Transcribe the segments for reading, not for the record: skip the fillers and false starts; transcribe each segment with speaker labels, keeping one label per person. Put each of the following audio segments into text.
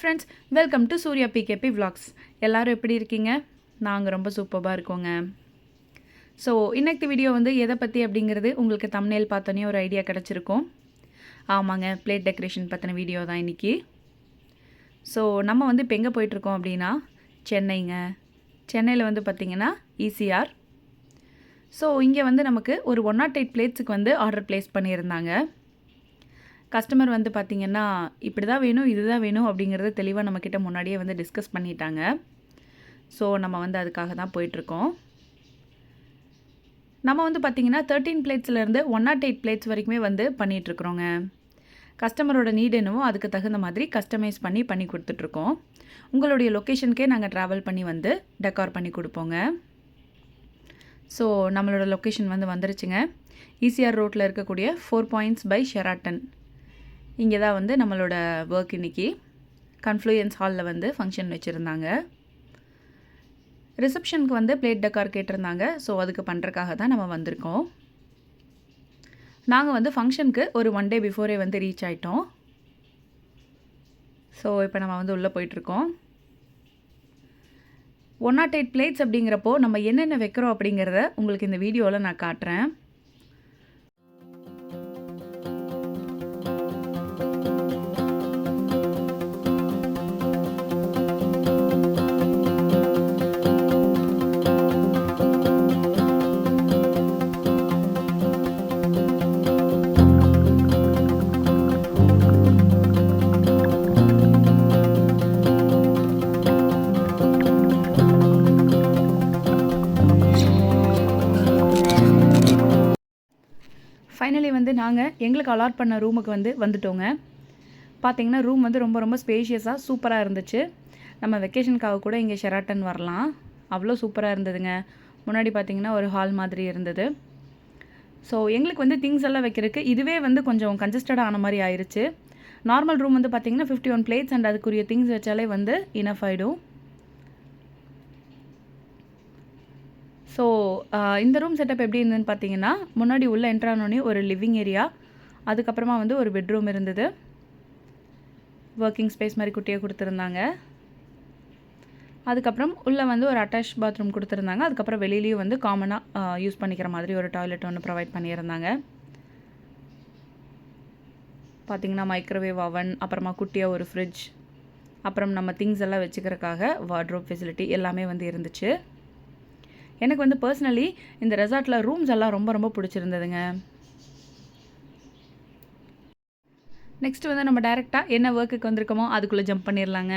Speaker 1: Friends, welcome to Surya PKP vlogs. எல்லோரும் எப்படி இருக்கீங்க? நாங்கள் ரொம்ப சூப்பராக இருக்கோங்க. ஸோ இன்னைக்கு வீடியோ வந்து எதை பற்றி அப்படிங்கிறது உங்களுக்கு தம்ப்நெயில் பார்த்தோன்னே ஒரு ஐடியா கிடச்சிருக்கும். ஆமாங்க, பிளேட் டெக்கரேஷன் பற்றின வீடியோ தான் இன்றைக்கி. ஸோ நம்ம வந்து இப்போ எங்கே போயிட்டுருக்கோம் அப்படின்னா சென்னைங்க. சென்னையில் வந்து பார்த்திங்கன்னா ECR. ஸோ இங்கே வந்து நமக்கு ஒரு 108 பிளேட்ஸுக்கு வந்து ஆர்டர் ப்ளேஸ் பண்ணியிருந்தாங்க. கஸ்டமர் வந்து பார்த்திங்கன்னா இப்படி தான் வேணும், இதுதான் வேணும் அப்படிங்கிறத தெளிவாக நம்மக்கிட்ட முன்னாடியே வந்து டிஸ்கஸ் பண்ணிட்டாங்க. ஸோ நம்ம வந்து அதுக்காக தான் போயிட்டுருக்கோம். நம்ம வந்து பார்த்திங்கன்னா 13 பிளேட்ஸ்லேருந்து 108 பிளேட்ஸ் வரைக்குமே வந்து பண்ணிகிட்ருக்குறோங்க. கஸ்டமரோட நீட் என்னவோ அதுக்கு தகுந்த மாதிரி கஸ்டமைஸ் பண்ணி கொடுத்துட்ருக்கோம். உங்களுடைய லொக்கேஷனுக்கே நாங்கள் ட்ராவல் பண்ணி வந்து டெக்கார் பண்ணி கொடுப்போங்க. ஸோ நம்மளோட லொக்கேஷன் வந்து வந்துருச்சுங்க. ECR ரோட்டில் இருக்கக்கூடிய 4 பாயிண்ட்ஸ் பை ஷெராட்டன். இங்கே தான் வந்து நம்மளோட ஒர்க் இன்றைக்கி. கன்ஃப்ளூயன்ஸ் ஹாலில் வந்து ஃபங்க்ஷன் வச்சுருந்தாங்க. ரிசப்ஷனுக்கு வந்து பிளேட் டெக்கார் கேட்டிருந்தாங்க. ஸோ அதுக்கு பண்ணுறக்காக தான் நம்ம வந்திருக்கோம். நாங்கள் வந்து ஃபங்க்ஷனுக்கு ஒரு 1 டே பிஃபோரே வந்து ரீச் ஆகிட்டோம். ஸோ இப்போ நம்ம வந்து உள்ளே போயிட்டுருக்கோம். 108 பிளேட்ஸ் அப்படிங்கிறப்போ நம்ம என்னென்ன வைக்கிறோம் அப்படிங்கிறத உங்களுக்கு இந்த வீடியோவில் நான் காட்டுறேன். ஃபைனலி வந்து நாங்கள் எங்களுக்கு அலாட் பண்ண ரூமுக்கு வந்து வந்துட்டோங்க. பார்த்திங்கன்னா ரூம் வந்து ரொம்ப ரொம்ப ஸ்பேஷியஸாக சூப்பராக இருந்துச்சு. நம்ம வெக்கேஷனுக்காக கூட இங்கே ஷெராட்டன் வரலாம். அவ்வளோ சூப்பராக இருந்ததுங்க. முன்னாடி பார்த்திங்கன்னா ஒரு ஹால் மாதிரி இருந்தது. ஸோ எங்களுக்கு வந்து திங்ஸ் எல்லாம் வைக்கிறதுக்கு இதுவே வந்து கொஞ்சம் கன்ஜஸ்டடாக ஆன மாதிரி ஆயிடுச்சு. நார்மல் ரூம் வந்து பார்த்திங்கன்னா 51 பிளேட்ஸ் அண்ட் அதுக்குரிய திங்ஸ் வச்சாலே வந்து இனஃப் ஆகிடும். ஸோ இந்த ரூம் செட்டப் எப்படி இருந்ததுன்னு பார்த்தீங்கன்னா, முன்னாடி உள்ளே என்ட்ரானோடனே ஒரு லிவிங் ஏரியா, அதுக்கப்புறமா வந்து ஒரு பெட்ரூம் இருந்தது. ஒர்க்கிங் ஸ்பேஸ் மாதிரி குட்டியாக கொடுத்துருந்தாங்க. அதுக்கப்புறம் உள்ளே வந்து ஒரு அட்டாச் பாத்ரூம் கொடுத்துருந்தாங்க. அதுக்கப்புறம் வெளியிலையும் வந்து காமனாக யூஸ் பண்ணிக்கிற மாதிரி ஒரு டாய்லெட் ஒன்று ப்ரொவைட் பண்ணியிருந்தாங்க. பார்த்திங்கன்னா மைக்ரோவேவ் அவன், அப்புறமா குட்டியாக ஒரு ஃப்ரிட்ஜ், அப்புறம் நம்ம திங்ஸ் எல்லாம் வச்சுக்கிறதுக்காக வார்ட்ரோப் ஃபெசிலிட்டி எல்லாமே வந்து இருந்துச்சு. எனக்கு வந்து பர்சனலி இந்த ரெசார்ட்டில் ரூம்ஸ் எல்லாம் ரொம்ப ரொம்ப பிடிச்சிருந்ததுங்க. நெக்ஸ்ட் வந்து நம்ம டைரெக்டாக என்ன ஒர்க்குக்கு வந்திருக்கோமோ அதுக்குள்ளே ஜம்ப் பண்ணிடலாங்க.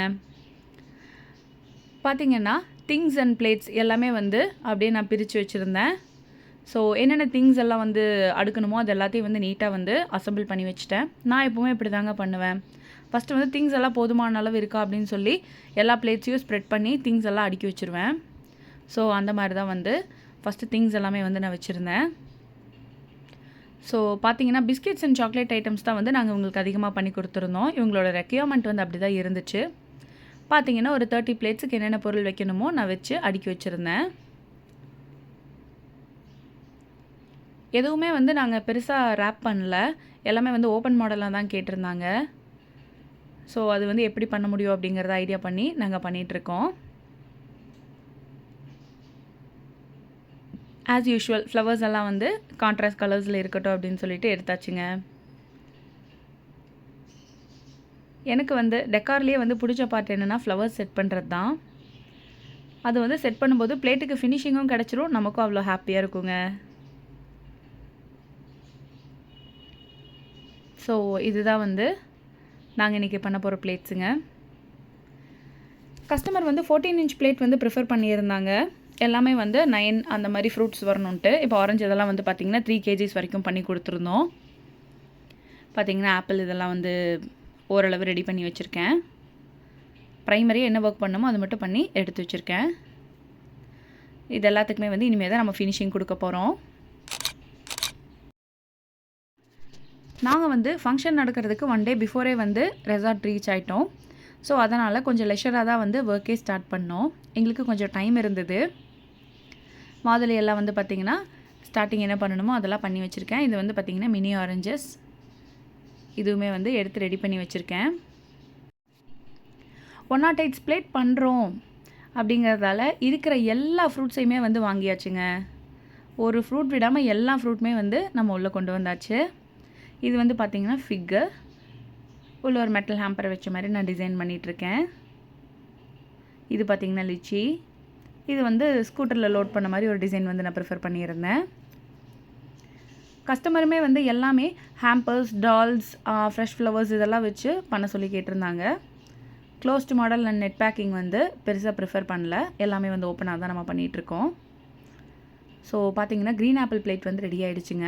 Speaker 1: பார்த்திங்கன்னா திங்ஸ் அண்ட் பிளேட்ஸ் எல்லாமே வந்து அப்படியே நான் பிரித்து வச்சுருந்தேன். ஸோ என்னென்ன திங்ஸ் எல்லாம் வந்து அடுக்கணுமோ அது எல்லாத்தையும் வந்து நீட்டாக வந்து அசம்பிள் பண்ணி வச்சுட்டேன். நான் எப்போவுமே இப்படி தாங்க பண்ணுவேன். ஃபஸ்ட்டு வந்து திங்ஸ் எல்லாம் போதுமான அளவு இருக்கா அப்படின்னு சொல்லி எல்லா பிளேட்ஸையும் ஸ்ப்ரெட் பண்ணி திங்ஸ் எல்லாம் அடுக்கி வச்சுருவேன். ஸோ அந்த மாதிரி தான் வந்து ஃபஸ்ட்டு திங்ஸ் எல்லாமே வந்து நான் வச்சுருந்தேன். ஸோ பார்த்தீங்கன்னா பிஸ்கெட்ஸ் அண்ட் சாக்லேட் ஐட்டம்ஸ் தான் வந்து நாங்கள் உங்களுக்கு அதிகமாக பண்ணி கொடுத்துருந்தோம். இவங்களோட ரெக்யர்மெண்ட் வந்து அப்படி தான் இருந்துச்சு. பார்த்தீங்கன்னா ஒரு 30 பிளேட்ஸுக்கு என்னென்ன பொருள் வைக்கணுமோ நான் வச்சு அடுக்கி வச்சுருந்தேன். எதுவுமே வந்து நாங்கள் பெருசாக ரேப் பண்ணல. எல்லாமே வந்து ஓப்பன் மாடலாக தான் கேட்டிருந்தாங்க. ஸோ அது வந்து எப்படி பண்ண முடியும் அப்படிங்கிறத ஐடியா பண்ணி நாங்கள் பண்ணிகிட்ருக்கோம். ஆஸ் யூஷுவல் ஃப்ளவர்ஸ் எல்லாம் வந்து கான்ட்ராஸ்ட் கலர்ஸில் இருக்கட்டும் அப்படின்னு சொல்லிட்டு எடுத்தாச்சுங்க. எனக்கு வந்து டெக்கார்லேயே வந்து பிடிச்ச பார்ட் என்னென்னா ஃப்ளவர்ஸ் செட் பண்ணுறது தான். அது வந்து செட் பண்ணும்போது பிளேட்டுக்கு ஃபினிஷிங்கும் கிடச்சிரும், நமக்கும் அவ்வளோ ஹாப்பியாக இருக்குங்க. ஸோ இதுதான் வந்து நாங்கள் இன்றைக்கி பண்ண போகிற பிளேட்ஸுங்க. கஸ்டமர் வந்து 14 இன்ச் பிளேட் வந்து ப்ரிஃபர் பண்ணியிருந்தாங்க. எல்லாமே வந்து 9 அந்த மாதிரி ஃப்ரூட்ஸ் வரணுன்ட்டு. இப்போ ஆரஞ்சு இதெல்லாம் வந்து பார்த்திங்கன்னா 3 kgs வரைக்கும் பண்ணி கொடுத்துருந்தோம். பார்த்திங்கன்னா ஆப்பிள் இதெல்லாம் வந்து ஓரளவு ரெடி பண்ணி வச்சுருக்கேன். ப்ரைமரியாக என்ன ஒர்க் பண்ணணுமோ அது மட்டும் பண்ணி எடுத்து வச்சுருக்கேன். இது எல்லாத்துக்குமே வந்து இனிமேல் தான் நம்ம ஃபினிஷிங் கொடுக்க போகிறோம். நாங்கள் வந்து ஃபங்க்ஷன் நடக்கிறதுக்கு 1 டே பிஃபோரே வந்து ரெசார்ட் ரீச் ஆகிட்டோம். ஸோ அதனால் கொஞ்சம் லெஷராக தான் வந்து ஒர்க்கே ஸ்டார்ட் பண்ணோம். எங்களுக்கு கொஞ்சம் டைம் இருந்தது. மாதுளை எல்லாம் வந்து பார்த்திங்கன்னா ஸ்டார்டிங் என்ன பண்ணணுமோ அதெல்லாம் பண்ணி வச்சுருக்கேன். இது வந்து பார்த்திங்கன்னா மினி ஆரஞ்சஸ் இதுவுமே வந்து எடுத்து ரெடி பண்ணி வச்சுருக்கேன். 108 பிளேட் பண்ணுறோம் அப்படிங்கிறதால இருக்கிற எல்லா ஃப்ரூட்ஸையுமே வந்து வாங்கியாச்சுங்க. ஒரு ஃப்ரூட் விடாமல் எல்லா ஃப்ரூட்டுமே வந்து நம்ம உள்ளே கொண்டு வந்தாச்சு. இது வந்து பார்த்திங்கன்னா ஃபிக்கு உள்ள ஒரு மெட்டல் ஹேம்பரை வச்ச மாதிரி நான் டிசைன் பண்ணிகிட்ருக்கேன். இது பார்த்திங்கன்னா லிச்சி. இது வந்து ஸ்கூட்டரில் லோட் பண்ண மாதிரி ஒரு டிசைன் வந்து நான் ப்ரிஃபர் பண்ணியிருந்தேன். கஸ்டமருமே வந்து எல்லாமே ஹேம்பர்ஸ், டால்ஸ், ஃப்ரெஷ் ஃப்ளவர்ஸ் இதெல்லாம் வச்சு பண்ண சொல்லி கேட்டிருந்தாங்க. Closed model and net packing வந்து பெருசாக ப்ரிஃபர் பண்ணல. எல்லாமே வந்து ஓப்பனாக தான் நம்ம பண்ணிகிட்ருக்கோம். ஸோ பார்த்திங்கன்னா க்ரீன் ஆப்பிள் பிளேட் வந்து ரெடி ஆகிடுச்சுங்க.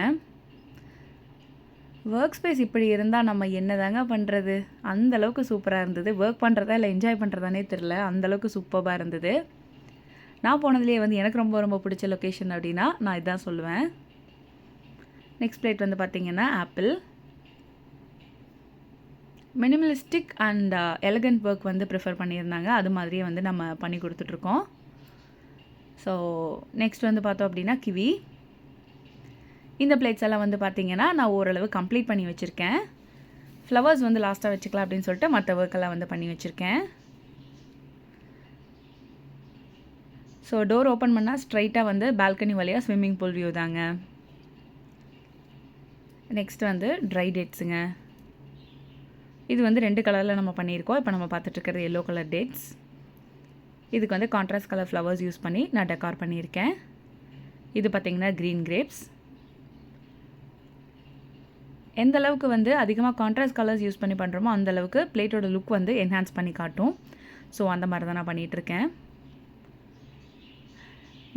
Speaker 1: ஒர்க் ஸ்பேஸ் இப்படி இருந்தால் நம்ம என்ன தாங்க பண்ணுறது? அந்தளவுக்கு சூப்பராக இருந்தது. ஒர்க் பண்ணுறதா இல்லை என்ஜாய் பண்ணுறதானே தெரில, அந்தளவுக்கு சூப்பராக இருந்தது. நான் போனதுலேயே வந்து எனக்கு ரொம்ப ரொம்ப பிடிச்ச லொக்கேஷன் அப்படின்னா நான் இதான் சொல்லுவேன். நெக்ஸ்ட் பிளேட் வந்து பார்த்திங்கன்னா apple. Minimalistic and elegant work வந்து ப்ரிஃபர் பண்ணியிருந்தாங்க. அது மாதிரியே வந்து நம்ம பண்ணி கொடுத்துட்ருக்கோம். ஸோ நெக்ஸ்ட் வந்து பார்த்தோம் அப்படின்னா கிவி. இந்த பிளேட்ஸ் எல்லாம் வந்து பார்த்திங்கன்னா நான் ஓரளவு கம்ப்ளீட் பண்ணி வச்சுருக்கேன். ஃப்ளவர்ஸ் வந்து லாஸ்ட்டாக வச்சுக்கலாம் அப்படின்னு சொல்லிட்டு மற்ற ஒர்க்கெல்லாம் வந்து பண்ணி வச்சுருக்கேன். ஸோ டோர் ஓப்பன் பண்ணால் ஸ்ட்ரைட்டாக வந்து பால்கனி வழியாக ஸ்விம்மிங் பூல் வியூ தாங்க. நெக்ஸ்ட் வந்து ட்ரை டேட்ஸுங்க. இது வந்து 2 கலரில் நம்ம பண்ணியிருக்கோம். இப்போ நம்ம பார்த்துட்ருக்கிறது எல்லோ கலர் டேட்ஸ். இதுக்கு வந்து கான்ட்ராஸ்ட் கலர் ஃப்ளவர்ஸ் யூஸ் பண்ணி நான் டெக்கார் பண்ணியிருக்கேன். இது பார்த்திங்கன்னா க்ரீன் கிரேப்ஸ். எந்த அளவுக்கு வந்து அதிகமாக கான்ட்ராஸ்ட் கலர்ஸ் யூஸ் பண்ணி பண்ணுறோமோ அந்தளவுக்கு பிளேட்டோட லுக் வந்து என்ஹான்ஸ் பண்ணி காட்டும். ஸோ அந்த மாதிரி தான் நான் பண்ணிகிட்ருக்கேன்.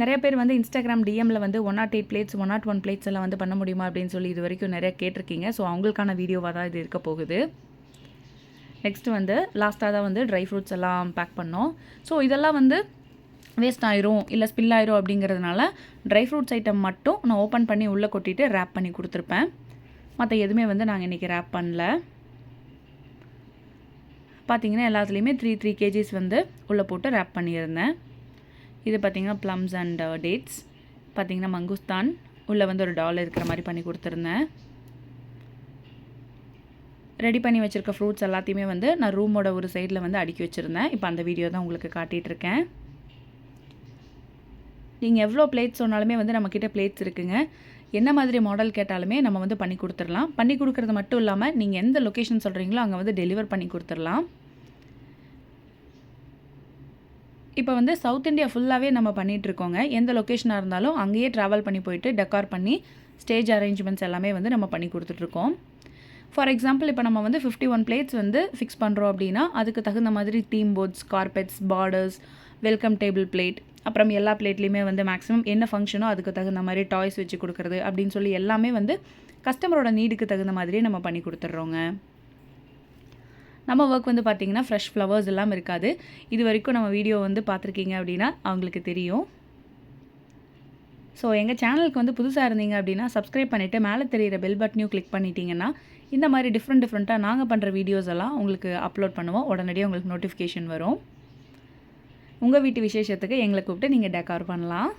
Speaker 1: நிறைய பேர் வந்து இன்ஸ்டாகிராம் டிஎம்மில் வந்து 108 பிளேட்ஸ் 101 பிளேட்ஸ் எல்லாம் வந்து பண்ண முடியுமா அப்படின்னு சொல்லி இது வரைக்கும் நிறைய கேட்டிருக்கீங்க. ஸோ அவங்களுக்கான வீடியோவாக தான் இது இருக்க போகுது. நெக்ஸ்ட்டு வந்து லாஸ்ட்டாக தான் வந்து ட்ரை ஃப்ரூட்ஸ் எல்லாம் பேக் பண்ணோம். ஸோ இதெல்லாம் வந்து வேஸ்ட் ஆயிரும் இல்லை ஸ்பில் ஆயிரும் அப்படிங்கிறதுனால ட்ரை ஃப்ரூட்ஸ் ஐட்டம் மட்டும் நான் ஓப்பன் பண்ணி உள்ளே கொட்டிட்டு ரேப் பண்ணி கொடுத்துருப்பேன். மற்ற எதுவுமே வந்து நாங்கள் இன்றைக்கி ரேப் பண்ணல. பார்த்திங்கன்னா எல்லாத்துலேயுமே 3 kgs வந்து உள்ளே போட்டு ரேப் பண்ணியிருந்தேன். இது பார்த்திங்கன்னா ப்ளம்ஸ் அண்ட் டேட்ஸ். பார்த்திங்கன்னா மங்குஸ்தான் உள்ளே வந்து ஒரு டால் இருக்கிற மாதிரி பண்ணி கொடுத்துருந்தேன். ரெடி பண்ணி வச்சுருக்க ஃப்ரூட்ஸ் எல்லாத்தையுமே வந்து நான் ரூமோட ஒரு சைடில் வந்து அடுக்கி வச்சுருந்தேன். இப்போ அந்த வீடியோ தான் உங்களுக்கு காட்டிகிட்ருக்கேன். நீங்கள் எவ்வளோ பிளேட்ஸ் சொன்னாலுமே வந்து நம்மக்கிட்ட பிளேட்ஸ் இருக்குங்க. என்ன மாதிரி மாடல் கேட்டாலுமே நம்ம வந்து பண்ணி கொடுத்துடலாம். பண்ணி கொடுக்குறது மட்டும் இல்லாமல் நீங்கள் எந்த லொக்கேஷன் சொல்கிறீங்களோ அங்கே வந்து டெலிவர் பண்ணி கொடுத்துடலாம். இப்போ வந்து சவுத் இந்தியா ஃபுல்லாகவே நம்ம பண்ணிகிட்ருக்கோங்க. எந்த லொக்கேஷனாக இருந்தாலும் அங்கேயே ட்ராவல் பண்ணி போயிட்டு டெக்கார் பண்ணி ஸ்டேஜ் அரேஞ்ச்மெண்ட்ஸ் எல்லாமே வந்து நம்ம பண்ணி கொடுத்துட்ருக்கோம். ஃபார் எக்ஸாம்பிள் இப்போ நம்ம வந்து 51 பிளேட்ஸ் வந்து ஃபிக்ஸ் பண்ணுறோம் அப்படின்னா அதுக்கு தகுந்த மாதிரி theme boards, carpets, borders, welcome table plate, அப்புறம் எல்லா பிளேட்லேயுமே வந்து மேக்ஸிமம் என்ன ஃபங்க்ஷனோ அதுக்கு தகுந்த மாதிரி டாய்ஸ் வச்சு கொடுக்குறது அப்படின்னு சொல்லி எல்லாமே வந்து கஸ்டமரோட நீடுக்கு தகுந்த மாதிரியே நம்ம பண்ணி கொடுத்துட்றோங்க. நம்ம ஒர்க் வந்து பார்த்திங்கன்னா ஃப்ரெஷ் ஃப்ளவர்ஸ் எல்லாம் இருக்காது. இது வரைக்கும் நம்ம வீடியோ வந்து பார்த்துருக்கீங்க அப்படின்னா அவங்களுக்கு தெரியும். ஸோ எங்கள் சேனலுக்கு வந்து புதுசாக இருந்தீங்க அப்படின்னா சப்ஸ்கிரைப் பண்ணிவிட்டு மேலே தெரிகிற பெல் பட்டனையும் கிளிக் பண்ணிட்டீங்கன்னா இந்த மாதிரி டிஃப்ரெண்ட்டாக நாங்கள் பண்ணுற வீடியோஸ் எல்லாம் உங்களுக்கு அப்லோட் பண்ணுவோம். உடனடியாக உங்களுக்கு நோட்டிஃபிகேஷன் வரும். உங்கள் வீட்டு விசேஷத்துக்கு எங்களை கூப்பிட்டு நீங்கள் டெக்கார் பண்ணலாம்.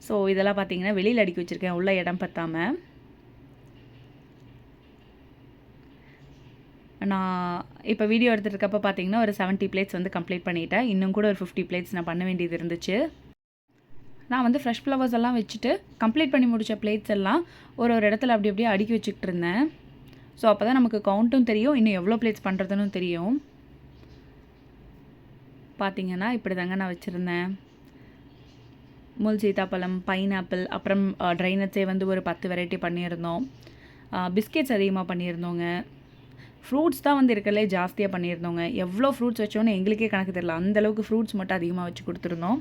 Speaker 1: ஸோ இதெல்லாம் பார்த்தீங்கன்னா வெளியில் அடுக்கி வச்சுருக்கேன், உள்ள இடம் பத்தாமல். நான் இப்போ வீடியோ எடுத்துகிட்டு பார்த்தீங்கன்னா ஒரு 70 பிளேட்ஸ் வந்து கம்ப்ளீட் பண்ணிட்டேன். இன்னும் கூட ஒரு 50 பிளேட்ஸ் நான் பண்ண வேண்டியது இருந்துச்சு. நான் வந்து ஃப்ரெஷ் ஃப்ளவர்ஸ் எல்லாம் வச்சுட்டு கம்ப்ளீட் பண்ணி முடித்த பிளேட்ஸ் எல்லாம் ஒரு இடத்துல அப்படி அப்படியே அடுக்கி வச்சுக்கிட்டு இருந்தேன். ஸோ அப்போ தான் நமக்கு கவுண்ட்டும் தெரியும், இன்னும் எவ்வளோ பிளேட்ஸ் பண்ணுறதுன்னு தெரியும். பார்த்திங்கன்னா இப்படி தாங்க நான் வச்சுருந்தேன். முள் சீத்தாப்பழம், பைனாப்பிள், அப்புறம் ட்ரை நட்ஸே வந்து ஒரு 10 வெரைட்டி பண்ணியிருந்தோம். பிஸ்கெட்ஸ் அதிகமாக பண்ணியிருந்தோங்க. ஃப்ரூட்ஸ் தான் வந்து இருக்கிறதுலே ஜாஸ்தியாக பண்ணியிருந்தோங்க. எவ்வளோ ஃப்ரூட்ஸ் வச்சோன்னு எங்களுக்கே கணக்கு தெரியல. அந்தளவுக்கு ஃப்ரூட்ஸ் மட்டும் அதிகமாக வச்சு கொடுத்துருந்தோம்.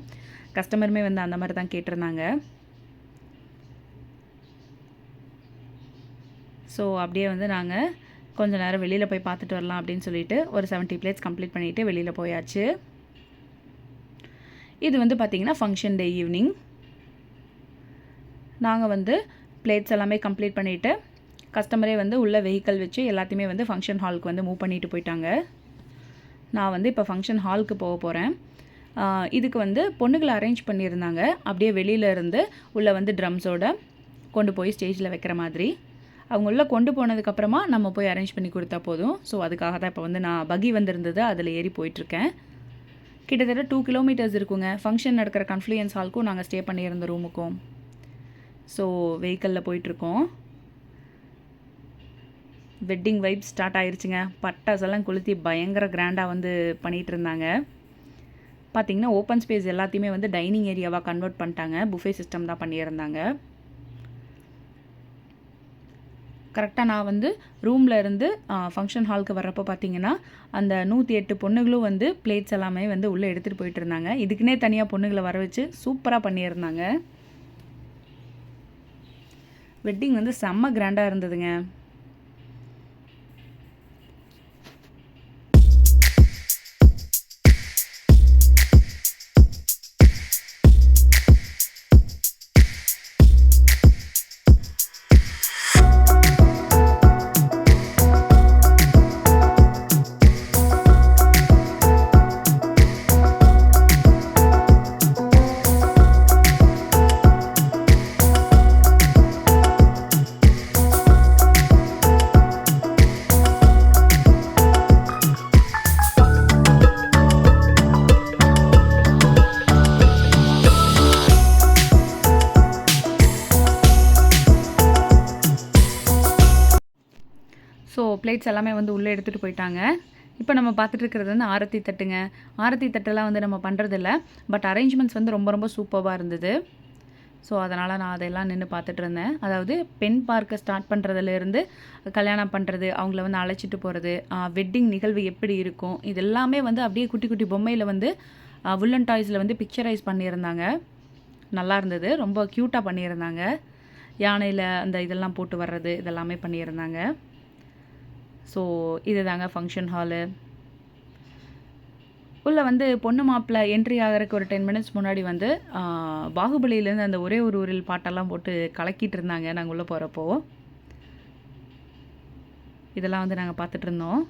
Speaker 1: கஸ்டமருமே வந்து அந்த மாதிரி தான் கேட்டிருந்தாங்க. ஸோ அப்படியே வந்து நாங்கள் கொஞ்சம் நேரம் வெளியில் போய் பார்த்துட்டு வரலாம் அப்படின்னு சொல்லிட்டு ஒரு 70 பிளேட்ஸ் கம்ப்ளீட் பண்ணிவிட்டு வெளியில் போயாச்சு. இது வந்து பார்த்திங்கன்னா ஃபங்க்ஷன் டே ஈவினிங். நாங்கள் வந்து பிளேட்ஸ் எல்லாமே கம்ப்ளீட் பண்ணிவிட்டு கஸ்டமரே வந்து உள்ள வெஹிக்கல் வச்சு எல்லாத்தையுமே வந்து ஃபங்க்ஷன் ஹாலுக்கு வந்து மூவ் பண்ணிட்டு போயிட்டாங்க. நான் வந்து இப்போ ஃபங்க்ஷன் ஹாலுக்கு போக போகிறேன். இதுக்கு வந்து பொண்ணுகளை அரேஞ்ச் பண்ணியிருந்தாங்க. அப்படியே வெளியில் இருந்து உள்ளே வந்து ட்ரம்ஸோடு கொண்டு போய் ஸ்டேஜில் வைக்கிற மாதிரி. அவங்க உள்ளே கொண்டு போனதுக்கப்புறமா நம்ம போய் அரேஞ்ச் பண்ணி கொடுத்தா போதும். ஸோ அதுக்காக தான் இப்போ வந்து நான் பகி வந்திருந்தது, அதில் ஏறி போயிட்டுருக்கேன். கிட்டத்தட்ட 2 கிலோமீட்டர்ஸ் இருக்குங்க ஃபங்க்ஷன் நடக்கிற கன்ஃப்ளூயன்ஸ் ஹாலுக்கும் நாங்கள் ஸ்டே பண்ணியிருந்த ரூமுக்கும். ஸோ வெஹிக்கிளில் போயிட்டுருக்கோம். வெட்டிங் வைப் ஸ்டார்ட் ஆயிடுச்சுங்க. பட்டாசெல்லாம் கொளுத்தி பயங்கர கிராண்டாக வந்து பண்ணிகிட்டு இருந்தாங்க. பார்த்திங்கன்னா ஓப்பன் ஸ்பேஸ் எல்லாத்தையுமே வந்து டைனிங் ஏரியாவாக கன்வெர்ட் பண்ணிட்டாங்க. புஃபே சிஸ்டம் தான் பண்ணியிருந்தாங்க. கரெக்டாக நான் வந்து ரூமில் இருந்து ஃபங்க்ஷன் ஹாலுக்கு வர்றப்போ பார்த்திங்கன்னா அந்த 108 பொண்ணுகளும் வந்து பிளேட்ஸ் எல்லாமே வந்து உள்ளே எடுத்துகிட்டு போயிட்டு இருந்தாங்க. இதுக்குன்னே தனியாக பொண்ணுங்களை வர வச்சு சூப்பராக பண்ணியிருந்தாங்க. வெட்டிங் வந்து செம்ம கிராண்டாக இருந்ததுங்க. ஸோ பிளேட்ஸ் எல்லாமே வந்து உள்ளே எடுத்துகிட்டு போயிட்டாங்க. இப்போ நம்ம பார்த்துட்டு இருக்கிறது வந்து ஆரத்தி தட்டுங்க. ஆரத்தி தட்டெல்லாம் வந்து நம்ம பண்ணுறதில்ல, பட் அரேஞ்ச்மெண்ட்ஸ் வந்து ரொம்ப ரொம்ப சூப்பராக இருந்தது. ஸோ அதனால் நான் அதெல்லாம் நின்று பார்த்துட்டு இருந்தேன். அதாவது பெண் பார்க்க ஸ்டார்ட் பண்ணுறதுலேருந்து கல்யாணம் பண்ணுறது, அவங்கள வந்து அழைச்சிட்டு போகிறது, வெட்டிங் நிகழ்வு எப்படி இருக்கும், இது எல்லாமே வந்து அப்படியே குட்டி குட்டி பொம்மையில் வந்து வுல்லன் டாய்ஸில் வந்து பிக்சரைஸ் பண்ணியிருந்தாங்க. நல்லா இருந்தது, ரொம்ப க்யூட்டாக பண்ணியிருந்தாங்க. யானையில் அந்த இதெல்லாம் போட்டு வர்றது இதெல்லாமே பண்ணியிருந்தாங்க. ஸோ இது தாங்க ஃபங்க்ஷன் ஹாலு. உள்ளே வந்து பொண்ணு மாப்பிள்ளை என்ட்ரி ஆகிறதுக்கு ஒரு 10 மினிட்ஸ் முன்னாடி வந்து பாகுபலியிலேருந்து அந்த ஒரே ஒரு ஊரில் பாட்டெல்லாம் போட்டு கலக்கிட்டு இருந்தாங்க. நாங்கள் உள்ளே போகிறப்போ இதெல்லாம் வந்து நாங்கள் பார்த்துட்டு இருந்தோம்.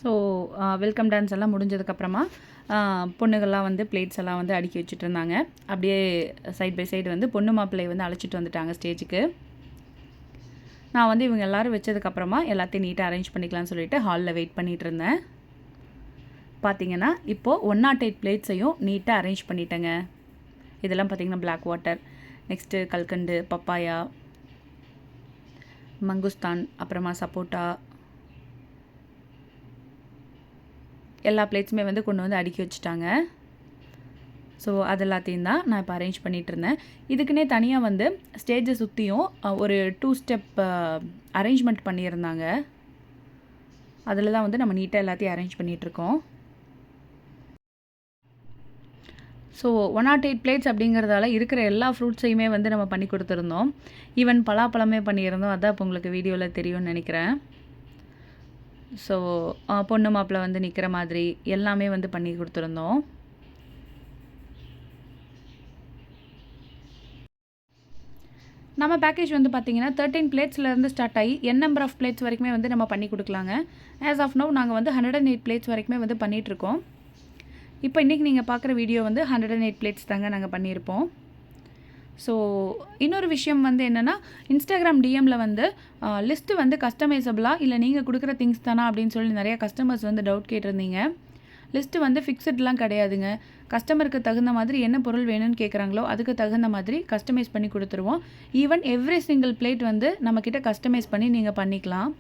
Speaker 1: ஸோ வெல்கம் டான்ஸ் எல்லாம் முடிஞ்சதுக்கப்புறமா பொண்ணுகள்லாம் வந்து பிளேட்ஸ் எல்லாம் வந்து அடுக்கி வச்சுட்டு இருந்தாங்க. அப்படியே சைட் பை சைடு வந்து பொண்ணு மாப்பிள்ளையை வந்து அழைச்சிட்டு வந்துட்டாங்க ஸ்டேஜுக்கு. நான் வந்து இவங்க எல்லோரும் வச்சதுக்கப்புறமா எல்லாத்தையும் நீட்டாக அரேஞ்ச் பண்ணிக்கலாம்னு சொல்லிட்டு ஹாலில் வெயிட் பண்ணிகிட்டு இருந்தேன். பார்த்திங்கன்னா இப்போது 108 பிளேட்ஸையும் நீட்டாக அரேஞ்ச் பண்ணிட்டேங்க. இதெல்லாம் பார்த்திங்கன்னா பிளாக் வாட்டர், நெக்ஸ்ட்டு கல்கண்டு, பப்பாயா, மங்குஸ்தான், அப்புறமா சப்போட்டா, எல்லா பிளேட்ஸுமே வந்து கொண்டு வந்து அடுக்கி வச்சுட்டாங்க. ஸோ அது எல்லாத்தையும் தான் நான் இப்போ அரேஞ்ச் பண்ணிகிட்டு இருந்தேன். இதுக்குன்னே தனியாக வந்து ஸ்டேஜை சுற்றியும் ஒரு 2 ஸ்டெப் அரேஞ்ச்மெண்ட் பண்ணியிருந்தாங்க. அதில் தான் வந்து நம்ம நீட்டாக எல்லாத்தையும் அரேஞ்ச் பண்ணிகிட்ருக்கோம். ஸோ 108 பிளேட்ஸ் அப்படிங்கிறதால இருக்கிற எல்லா ஃப்ரூட்ஸையுமே வந்து நம்ம பண்ணி கொடுத்துருந்தோம். ஈவன் பலாப்பழமே பண்ணியிருந்தோம். அதான் இப்போ உங்களுக்கு வீடியோவில் தெரியும்னு நினைக்கிறேன். ஸோ பொண்ணு மாப்பிள்ளை வந்து நிற்கிற மாதிரி எல்லாமே வந்து பண்ணி கொடுத்துருந்தோம். நம்ம பேக்கேஜ் வந்து பார்த்திங்கன்னா 13 பிளேட்ஸ்லேருந்து ஸ்டார்ட் ஆகி நம்பர் ஆஃப் பிளேட்ஸ் வரைக்குமே வந்து நம்ம பண்ணி கொடுக்கலாங்க. ஆஸ் ஆஃப் நவ் நாங்கள் வந்து 108 பிளேட்ஸ் வரைக்குமே வந்து பண்ணிகிட்ருக்கோம். இப்போ இன்றைக்கி நீங்கள் பார்க்குற வீடியோ வந்து 108 பிளேட்ஸ் தாங்க நாங்கள் பண்ணியிருப்போம். ஸோ இன்னொரு விஷயம் வந்து என்னென்னா, இன்ஸ்டாகிராம் டிஎம்மில் வந்து லிஸ்ட்டு வந்து கஸ்டமைசபிளாக இல்லை நீங்கள் கொடுக்குற திங்ஸ் தானா அப்படின்னு சொல்லி நிறையா கஸ்டமர்ஸ் வந்து டவுட் கேட்டிருந்தீங்க. லிஸ்ட்டு வந்து ஃபிக்ஸட்லாம் கிடையாதுங்க. கஸ்டமருக்கு தகுந்த மாதிரி என்ன பொருள் வேணும்னு கேட்குறாங்களோ அதுக்கு தகுந்த மாதிரி கஸ்டமைஸ் பண்ணி கொடுத்துருவோம். ஈவன் எவ்ரி சிங்கிள் பிளேட் வந்து நம்மக்கிட்ட கஸ்டமைஸ் பண்ணி நீங்கள் பண்ணிக்கலாம்.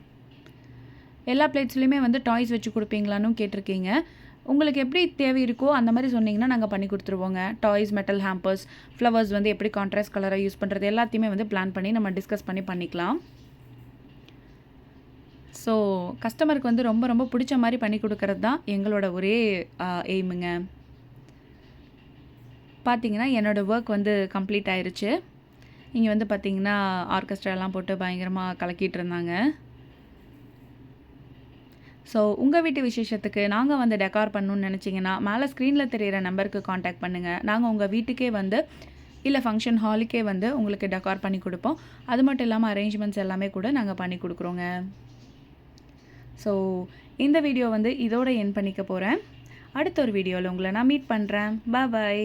Speaker 1: எல்லா பிளேட்ஸ்லையுமே வந்து டாய்ஸ் வச்சு கொடுப்பீங்களான்னு கேட்டிருக்கீங்க. உங்களுக்கு எப்படி தேவை இருக்கோ அந்த மாதிரி சொன்னிங்கன்னா நாங்கள் பண்ணி கொடுத்துருவோங்க. டாய்ஸ், மெட்டல் ஹேம்பர்ஸ், ஃப்ளவர்ஸ் வந்து எப்படி கான்ட்ராஸ்ட் கலராக யூஸ் பண்ணுறது எல்லாத்தையுமே வந்து பிளான் பண்ணி நம்ம டிஸ்கஸ் பண்ணிக்கலாம். ஸோ கஸ்டமருக்கு வந்து ரொம்ப ரொம்ப பிடிச்ச மாதிரி பண்ணி கொடுக்கறது தான் எங்களோட ஒரே எய்முங்க. பார்த்தீங்கன்னா என்னோடய ஒர்க் வந்து கம்ப்ளீட் ஆயிருச்சு. இங்கே வந்து பார்த்தீங்கன்னா ஆர்கெஸ்ட்ராலாம் போட்டு பயங்கரமாக கலக்கிட்டு இருந்தாங்க. ஸோ உங்கள் வீட்டு விசேஷத்துக்கு நாங்கள் வந்து டெக்கார் பண்ணணும்னு நினச்சிங்கன்னா மேலே ஸ்க்ரீனில் தெரியிற நம்பருக்கு காண்டாக்ட் பண்ணுங்கள். நாங்கள் உங்கள் வீட்டுக்கே வந்து இல்லை ஃபங்க்ஷன் ஹாலுக்கே வந்து உங்களுக்கு டெக்கார் பண்ணி கொடுப்போம். அது மட்டும் இல்லாமல் அரேஞ்ச்மெண்ட்ஸ் எல்லாமே கூட நாங்கள் பண்ணி கொடுக்குறோங்க. ஸோ இந்த வீடியோ வந்து இதோட எண்ட் பண்ணிக்க போகிறேன். அடுத்த ஒரு வீடியோவில் உங்களை நான் மீட் பண்ணுறேன். பாய்.